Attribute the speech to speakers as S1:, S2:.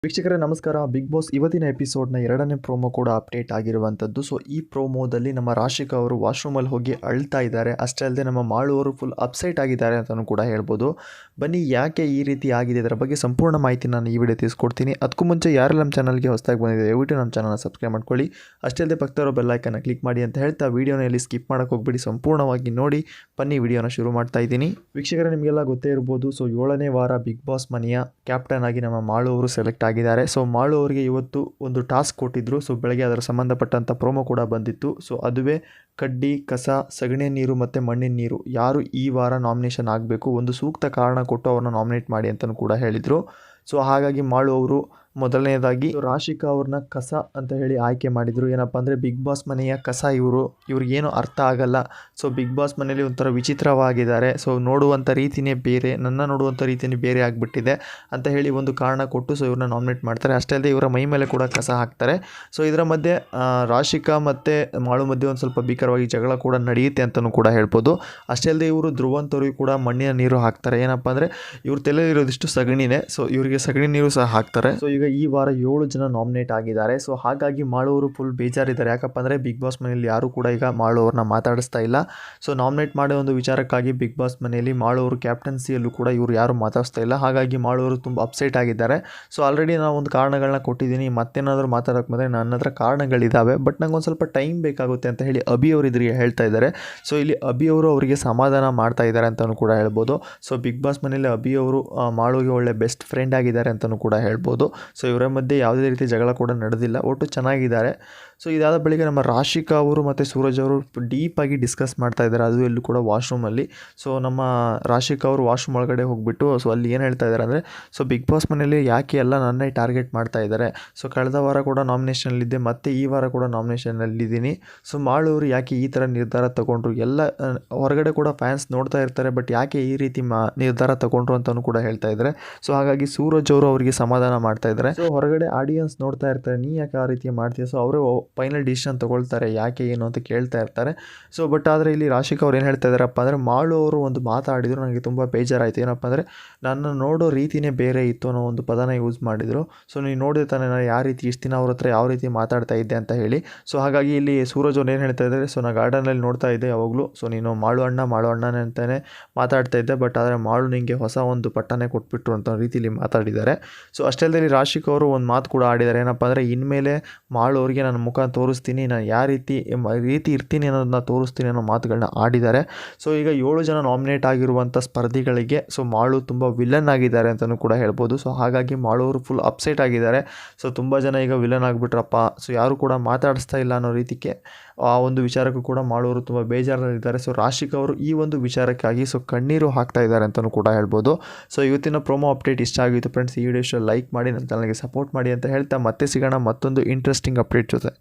S1: ವೀಕ್ಷಕರೇ ನಮಸ್ಕಾರ. Big boss ಇವತ್ತಿನ ಎಪಿಸೋಡ್ನ 2ನೇ ಪ್ರೋಮೋ ಕೂಡ ಅಪ್ಡೇಟ್ ಆಗಿರುವಂಥದ್ದು. ಸೊ ಈ ಪ್ರೋಮೋದಲ್ಲಿ ನಮ್ಮ ರಾಶಿಕಾ ಅವರು ವಾಶ್ರೂಮಲ್ಲಿ ಹೋಗಿ ಅಳ್ತಾ ಇದ್ದಾರೆ. ಅಷ್ಟೇ ಅಲ್ಲದೆ ನಮ್ಮ ಮಾಳು ಅವರು ಫುಲ್ ಅಪ್ಸೆಟ್ ಆಗಿದ್ದಾರೆ ಅಂತಲೂ ಕೂಡ ಹೇಳ್ಬೋದು. ಬನ್ನಿ ಯಾಕೆ ಈ ರೀತಿ ಆಗಿದೆ ಇದರ ಬಗ್ಗೆ ಸಂಪೂರ್ಣ ಮಾಹಿತಿ ನಾನು ಈ ವಿಡಿಯೋ ತಿಳಿಸ್ಕೊಡ್ತೀನಿ. ಅದಕ್ಕೂ ಮುಂಚೆ ಯಾರೆಲ್ಲ ನಮ್ಮ ಚಾನಲ್ಗೆ ಹೊಸದಾಗಿ ಬಂದಿದೆ ದಯವಿಟ್ಟು ನಮ್ಮ ಚಾನಲ್ನ ಸಬ್ಸ್ಕ್ರೈಬ್ ಮಾಡ್ಕೊಳ್ಳಿ. ಅಷ್ಟೇ ಅಲ್ಲದೆ ಪಕ್ಕದಲ್ಲಿರೋ ಬೆಲ್ ಐಕನ್ನ ಕ್ಲಿಕ್ ಮಾಡಿ ಅಂತ ಹೇಳ್ತಾ ವಿಡಿಯೋನ ಇಲ್ಲಿ ಸ್ಕಿಪ್ ಮಾಡೋಕ್ಕೆ ಹೋಗ್ಬಿಡಿ, ಸಂಪೂರ್ಣವಾಗಿ ನೋಡಿ. ಬನ್ನಿ ವಿಡಿಯೋನ ಶುರು ಮಾಡ್ತಾ ಇದ್ದೀನಿ. ವೀಕ್ಷಕರೇ ನಿಮಗೆಲ್ಲ ಗೊತ್ತೇ ಇರ್ಬೋದು. ಸೊ 7ನೇ ವಾರ ಬಿಗ್ ಬಾಸ್ ಮನೆಯ ಕ್ಯಾಪ್ಟನ್ ಆಗಿ ನಮ್ಮ ಮಾಳು ಅವರು ಸೆಲೆಕ್ಟ್ ಆಗಿದ್ದಾರೆ. ಸೊ ಮಾಳು ಅವರಿಗೆ ಇವತ್ತು ಒಂದು ಟಾಸ್ಕ್ ಕೊಟ್ಟಿದ್ರು. ಸೊ ಬೆಳಗ್ಗೆ ಅದರ ಸಂಬಂಧಪಟ್ಟಂಥ ಪ್ರೋಮೋ ಕೂಡ ಬಂದಿತ್ತು. ಸೊ ಅದುವೇ ಕಡ್ಡಿ, ಕಸ, ಸಗಣಿ ನೀರು ಮತ್ತು ಮಣ್ಣಿನ ನೀರು ಯಾರು ಈ ವಾರ ನಾಮಿನೇಷನ್ ಆಗಬೇಕು, ಒಂದು ಸೂಕ್ತ ಕಾರಣ ಕೊಟ್ಟು ಅವ್ರನ್ನ ನಾಮಿನೇಟ್ ಮಾಡಿ ಅಂತಲೂ ಕೂಡ ಹೇಳಿದರು. ಸೊ ಹಾಗಾಗಿ ಮಾಳು ಅವರು ಮೊದಲನೇದಾಗಿ ರಾಶಿಕಾ ಅವ್ರನ್ನ ಕಸ ಅಂತ ಹೇಳಿ ಆಯ್ಕೆ ಮಾಡಿದರು. ಏನಪ್ಪ ಅಂದರೆ ಬಿಗ್ ಬಾಸ್ ಮನೆಯ ಕಸ ಇವ್ರಿಗೇನು ಅರ್ಥ ಆಗಲ್ಲ. ಸೊ ಬಿಗ್ ಬಾಸ್ ಮನೇಲಿ ಒಂಥರ ವಿಚಿತ್ರವಾಗಿದ್ದಾರೆ. ಸೊ ನೋಡುವಂಥ ರೀತಿಯೇ ಬೇರೆ, ನನ್ನ ನೋಡುವಂಥ ರೀತಿಯೇ ಬೇರೆ ಆಗಿಬಿಟ್ಟಿದೆ ಅಂತ ಹೇಳಿ ಒಂದು ಕಾರಣ ಕೊಟ್ಟು ಸೊ ಇವ್ರನ್ನ ನಾಮಿನೇಟ್ ಮಾಡ್ತಾರೆ. ಅಷ್ಟೇ ಅಲ್ಲದೆ ಇವರ ಮೈ ಮೇಲೆ ಕೂಡ ಕಸ ಹಾಕ್ತಾರೆ. ಸೊ ಇದರ ಮಧ್ಯೆ ರಾಶಿಕಾ ಮತ್ತು ಮಾಳು ಮಧ್ಯೆ ಒಂದು ಸ್ವಲ್ಪ ಭೀಕರವಾಗಿ ಜಗಳ ಕೂಡ ನಡೆಯುತ್ತೆ ಅಂತಲೂ ಕೂಡ ಹೇಳ್ಬೋದು. ಅಷ್ಟೇ ಅಲ್ಲದೆ ಇವರು ಧ್ರುವಂತವ್ರಿಗೆ ಕೂಡ ಮಣ್ಣಿನ ನೀರು ಹಾಕ್ತಾರೆ. ಏನಪ್ಪ ಅಂದರೆ ಇವ್ರ ತಲೆಯಲ್ಲಿರೋದಿಷ್ಟು ಸಗಣಿನೇ. ಸೊ ಇವರಿಗೆ ಸಗಣಿ ನೀರು ಸಹ ಹಾಕ್ತಾರೆ. ಸೊ ಈಗ ಈ ವಾರ 7 ಜನ ನಾಮಿನೇಟ್ ಆಗಿದ್ದಾರೆ. ಸೊ ಹಾಗಾಗಿ ಮಾಳು ಅವರು ಫುಲ್ ಬೇಜಾರಿದ್ದಾರೆ. ಯಾಕಪ್ಪ ಅಂದರೆ ಬಿಗ್ ಬಾಸ್ ಮನೆಯಲ್ಲಿ ಯಾರೂ ಕೂಡ ಈಗ ಮಾಳು ಅವ್ರನ್ನ ಮಾತಾಡಿಸ್ತಾ ಇಲ್ಲ. ಸೊ ನಾಮಿನೇಟ್ ಮಾಡೋ ಒಂದು ವಿಚಾರಕ್ಕಾಗಿ ಬಿಗ್ ಬಾಸ್ ಮನೆಯಲ್ಲಿ ಮಾಳು ಅವರು ಕ್ಯಾಪ್ಟನ್ಸಿಯಲ್ಲೂ ಕೂಡ ಇವರು ಯಾರು ಮಾತಾಡಿಸ್ತಾ ಇಲ್ಲ. ಹಾಗಾಗಿ ಮಾಳು ಅವರು ತುಂಬ ಅಪ್ಸೆಟ್ ಆಗಿದ್ದಾರೆ. ಸೊ ಆಲ್ರೆಡಿ ನಾನು ಒಂದು ಕಾರಣಗಳನ್ನ ಕೊಟ್ಟಿದ್ದೀನಿ, ಮತ್ತೇನಾದರೂ ಮಾತಾಡೋಕ್ಕೆ ಬಂದರೆ ನನ್ನ ಹತ್ರ ಕಾರಣಗಳಿದ್ದಾವೆ, ಬಟ್ ನಂಗೆ ಒಂದು ಸ್ವಲ್ಪ ಟೈಮ್ ಬೇಕಾಗುತ್ತೆ ಅಂತ ಹೇಳಿ ಅಭಿ ಅವರು ಇದ್ರಿಗೆ ಹೇಳ್ತಾ ಇದ್ದಾರೆ. ಸೊ ಇಲ್ಲಿ ಅಭಿ ಅವರು ಅವರಿಗೆ ಸಮಾಧಾನ ಮಾಡ್ತಾ ಇದ್ದಾರೆ ಅಂತಲೂ ಕೂಡ ಹೇಳ್ಬೋದು. ಸೊ ಬಿಗ್ ಬಾಸ್ ಮನೆಯಲ್ಲಿ ಅಭಿ ಅವರು ಮಾಳುಗೆ ಒಳ್ಳೆ ಬೆಸ್ಟ್ ಫ್ರೆಂಡ್ ಆಗಿದ್ದಾರೆ ಅಂತಲೂ ಕೂಡ ಹೇಳ್ಬೋದು. ಸೊ ಇವರ ಮಧ್ಯೆ ಯಾವುದೇ ರೀತಿ ಜಗಳ ಕೂಡ ನಡೆದಿಲ್ಲ, ಒಟ್ಟು ಚೆನ್ನಾಗಿದ್ದಾರೆ. ಸೊ ಇದಾದ ಬಳಿಕ ನಮ್ಮ ರಾಶಿಕಾ ಅವರು ಮತ್ತು ಸೂರಜ್ ಅವರು ಡೀಪಾಗಿ ಡಿಸ್ಕಸ್ ಮಾಡ್ತಾ ಇದ್ದಾರೆ, ಅದು ಎಲ್ಲೂ ಕೂಡ ವಾಶ್ರೂಮಲ್ಲಿ. ಸೊ ನಮ್ಮ ರಾಶಿಕಾ ಅವರು ವಾಶ್ರೂಮ್ ಒಳಗಡೆ ಹೋಗಿಬಿಟ್ಟು ಸೊ ಅಲ್ಲಿ ಏನು ಹೇಳ್ತಾ ಇದ್ದಾರೆ ಅಂದರೆ, ಸೊ ಬಿಗ್ ಬಾಸ್ ಮನೆಯಲ್ಲಿ ಯಾಕೆ ಎಲ್ಲ ನನ್ನೇ ಟಾರ್ಗೆಟ್ ಮಾಡ್ತಾ ಇದ್ದಾರೆ. ಸೊ ಕಳೆದ ವಾರ ಕೂಡ ನಾಮಿನೇಷನಲ್ಲಿದ್ದೆ, ಮತ್ತು ಈ ವಾರ ಕೂಡ ನಾಮಿನೇಷನಲ್ಲಿದ್ದೀನಿ. ಸೊ ಮಾಳು ಅವರು ಯಾಕೆ ಈ ಥರ ನಿರ್ಧಾರ ತಗೊಂಡ್ರು, ಎಲ್ಲ ಹೊರಗಡೆ ಕೂಡ ಫ್ಯಾನ್ಸ್ ನೋಡ್ತಾ ಇರ್ತಾರೆ, ಬಟ್ ಯಾಕೆ ಈ ರೀತಿ ನಿರ್ಧಾರ ತಗೊಂಡ್ರು ಅಂತಲೂ ಕೂಡ ಹೇಳ್ತಾ ಇದ್ದಾರೆ. ಸೊ ಹಾಗಾಗಿ ಸೂರಜ್ ಅವರು ಅವರಿಗೆ ಸಮಾಧಾನ ಮಾಡ್ತಾ ಇದ್ದಾರೆ. ಸೊ ಹೊರಗಡೆ ಆಡಿಯನ್ಸ್ ನೋಡ್ತಾ ಇರ್ತಾರೆ, ನೀ ಯಾಕೆ ಆ ರೀತಿ ಮಾಡ್ತೀಯ. ಸೊ ಅವರೇ ಫೈನಲ್ ಡಿಸಿಷನ್ ತೊಗೊಳ್ತಾರೆ, ಯಾಕೆ ಏನು ಅಂತ ಕೇಳ್ತಾ ಇರ್ತಾರೆ. ಸೊ ಬಟ್ ಆದರೆ ಇಲ್ಲಿ ರಾಶಿಕಾ ಅವ್ರು ಏನು ಹೇಳ್ತಾ ಇದ್ದಾರಪ್ಪ ಅಂದರೆ, ಮಾಳು ಅವರು ಒಂದು ಮಾತಾಡಿದ್ರು, ನನಗೆ ತುಂಬ ಬೇಜಾರಾಯಿತು. ಏನಪ್ಪ ಅಂದರೆ ನನ್ನ ನೋಡೋ ರೀತಿಯೇ ಬೇರೆ ಇತ್ತು ಅನ್ನೋ ಒಂದು ಪದನ ಯೂಸ್ ಮಾಡಿದರು. ಸೊ ನೀನು ನೋಡಿದೆ ತಾನೇ ನಾನು ಯಾವ ರೀತಿ ಇಷ್ಟು ದಿನ ಅವ್ರ ಹತ್ರ ಯಾವ ರೀತಿ ಮಾತಾಡ್ತಾ ಇದ್ದೆ ಅಂತ ಹೇಳಿ. ಸೊ ಹಾಗಾಗಿ ಇಲ್ಲಿ ಸೂರಜ್ ಅವ್ರು ಏನು ಹೇಳ್ತಾ ಇದ್ದಾರೆ, ಸೊ ನಾನು ಗಾರ್ಡನಲ್ಲಿ ನೋಡ್ತಾ ಇದ್ದೆ ಯಾವಾಗಲೂ, ಸೊ ನೀನು ಮಾಳು ಅಣ್ಣನೇ ಅಂತಲೇ ಮಾತಾಡ್ತಾ ಇದ್ದೆ, ಬಟ್ ಆದರೆ ಮಾಳು ನಿಮಗೆ ಹೊಸ ಒಂದು ಪಟ್ಟನೇ ಕೊಟ್ಬಿಟ್ರು ಅಂತ ರೀತಿಯಲ್ಲಿ ಮಾತಾಡಿದ್ದಾರೆ. ಸೊ ಅಷ್ಟೇ ಅಲ್ಲದೆ ರಾಶಿಕಾ ಅವರು ಒಂದು ಮಾತು ಕೂಡ ಆಡಿದ್ದಾರೆ. ಏನಪ್ಪ ಅಂದರೆ ಇನ್ಮೇಲೆ ಮಾಳು ಅವರಿಗೆ ನನ್ನ ಮುಖ ತೋರಿಸ್ತೀನಿ, ನಾನು ಯಾವ ರೀತಿ ಇರ್ತೀನಿ ಅನ್ನೋದನ್ನ ತೋರಿಸ್ತೀನಿ ಅನ್ನೋ ಮಾತುಗಳನ್ನ ಆಡಿದ್ದಾರೆ. ಸೊ ಈಗ 7 ಜನ ನಾಮಿನೇಟ್ ಆಗಿರುವಂಥ ಸ್ಪರ್ಧಿಗಳಿಗೆ ಸೊ ಮಾಳು ತುಂಬ ವಿಲನ್ ಆಗಿದ್ದಾರೆ ಅಂತಲೂ ಕೂಡ ಹೇಳ್ಬೋದು. ಸೊ ಹಾಗಾಗಿ ಮಾಳು ಅವರು ಫುಲ್ ಅಪ್ಸೆಟ್ ಆಗಿದ್ದಾರೆ. ಸೊ ತುಂಬ ಜನ ಈಗ ವಿಲನ್ ಆಗಿಬಿಟ್ರಪ್ಪ, ಸೊ ಯಾರು ಕೂಡ ಮಾತಾಡಿಸ್ತಾ ಇಲ್ಲ ಅನ್ನೋ ರೀತಿಗೆ ಆ ಒಂದು ವಿಚಾರಕ್ಕೂ ಕೂಡ ಮಾಳು ಅವರು ತುಂಬ ಬೇಜಾರಲ್ಲಿದ್ದಾರೆ. ಸೊ ರಾಶಿಕಾ ಅವರು ಈ ಒಂದು ವಿಚಾರಕ್ಕಾಗಿ ಸೊ ಕಣ್ಣೀರು ಹಾಕ್ತಾ ಇದ್ದಾರೆ ಅಂತಲೂ ಕೂಡ ಹೇಳ್ಬೋದು. ಸೊ ಇವತ್ತಿನ ಪ್ರೋಮೋ ಅಪ್ಡೇಟ್ ಇಷ್ಟ ಆಗಿತ್ತು ಫ್ರೆಂಡ್ಸ್. ಈ ವಿಡಿಯೋ ಲೈಕ್ ಮಾಡಿ, ನನ್ನ ಚಾನಲ್ಗೆ ಸಪೋರ್ಟ್ ಮಾಡಿ ಅಂತ ಹೇಳ್ತಾ ಮತ್ತೆ ಸಿಗೋಣ ಮತ್ತೊಂದು ಇಂಟ್ರೆಸ್ಟಿಂಗ್ ಅಪ್ಡೇಟ್ ಜೊತೆ.